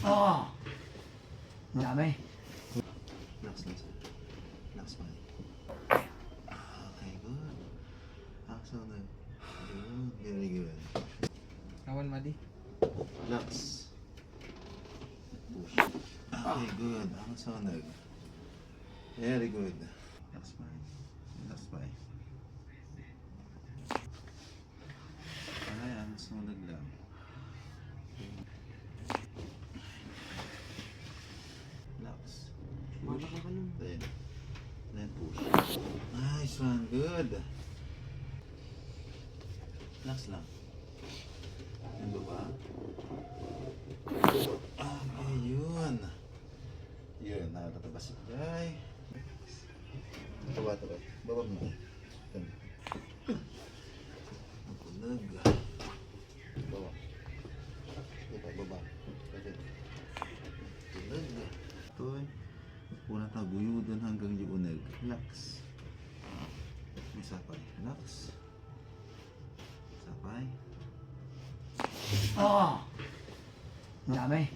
Oh! Dami. Relax lang sir. Relax pa. Okay, good. Relax lang na. Good, very good. Kawan Madi. Relax. Push. Okay, good. Ang sonag. Very good. Relax pa. Relax pa. Ay, ang sonag lang. Relax. Wala ka ka nun. Then push. Nice one. Good. Relax lang. Yung baba. Okay, yun. Yun, nakakatabas si Jai. Tawa. Baba mo. Yun. Ang pulag. Baba. Baba. Pulag. Ito eh. Una taguyudan hanggang yung unag. Relax. May sapay. Relax. Sapay. Oh! Dami.